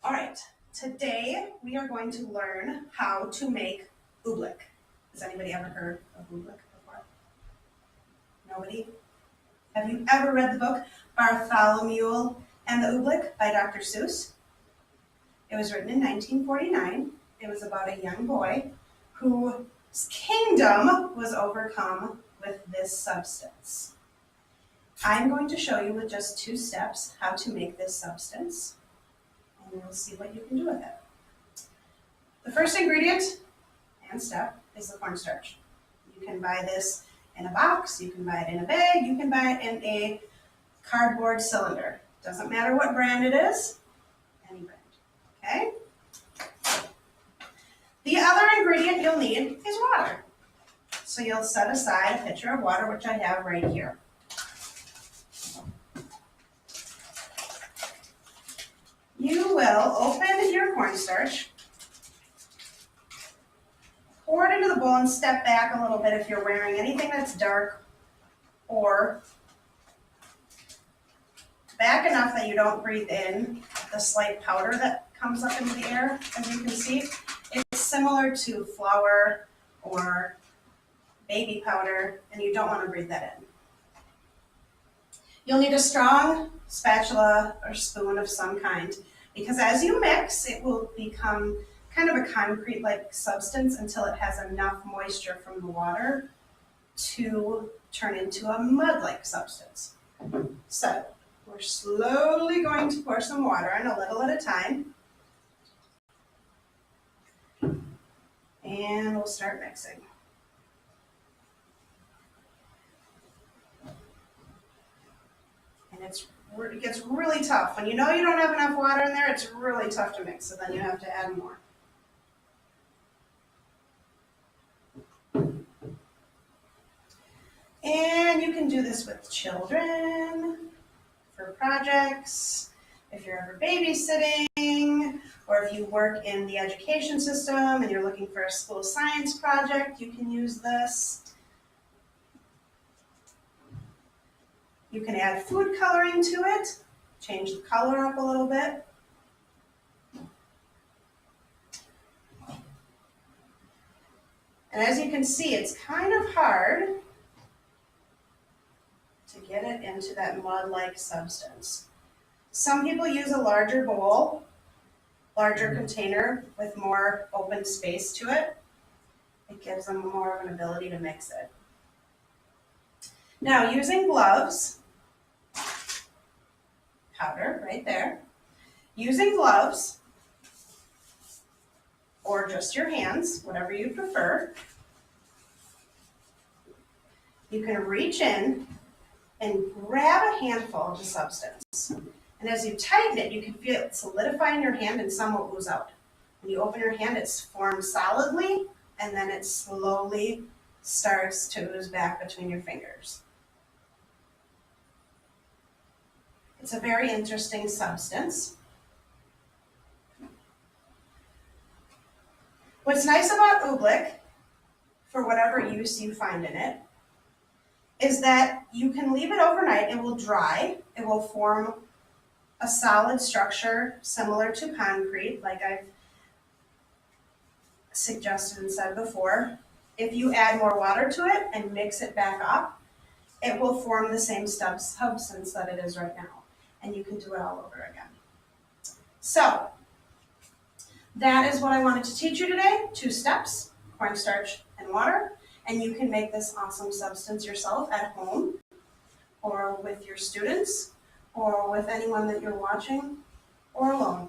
All right, today we are going to learn how to make oobleck. Has anybody ever heard of oobleck before? Nobody? Have you ever read the book Bartholomew and the Oobleck by Dr. Seuss? It was written in 1949. It was about a young boy whose kingdom was overcome with this substance. I'm going to show you with just 2 steps how to make this substance, and we'll see what you can do with it. The first ingredient and step is the cornstarch. You can buy this in a box, you can buy it in a bag, you can buy it in a cardboard cylinder. Doesn't matter what brand it is, any brand, okay? The other ingredient you'll need is water. So you'll set aside a pitcher of water, which I have right here. You will open your cornstarch, pour it into the bowl and step back a little bit if you're wearing anything that's dark or back enough that you don't breathe in the slight powder that comes up into the air. As you can see, it's similar to flour or baby powder, and you don't want to breathe that in. You'll need a strong spatula or spoon of some kind, because as you mix, it will become kind of a concrete-like substance until it has enough moisture from the water to turn into a mud-like substance. So we're slowly going to pour some water in a little at a time, and we'll start mixing. And it gets really tough. When you know you don't have enough water in there, it's really tough to mix, so then you have to add more. And you can do this with children, for projects, if you're ever babysitting, or if you work in the education system and you're looking for a school science project, you can use this. You can add food coloring to it, change the color up a little bit. And as you can see, it's kind of hard to get it into that mud-like substance. Some people use a larger bowl, larger container with more open space to it. It gives them more of an ability to mix it. Now, using gloves, powder right there, using gloves, or just your hands, whatever you prefer, you can reach in and grab a handful of the substance. And as you tighten it, you can feel it solidify in your hand and some will ooze out. When you open your hand, it's formed solidly, and then it slowly starts to ooze back between your fingers. It's a very interesting substance. What's nice about oobleck, for whatever use you find in it, is that you can leave it overnight. It will dry. It will form a solid structure similar to concrete, like I've suggested and said before. If you add more water to it and mix it back up, it will form the same substance that it is right now. And you can do it all over again. So that is what I wanted to teach you today. 2 steps, cornstarch and water. And you can make this awesome substance yourself at home, or with your students, or with anyone that you're watching, or alone.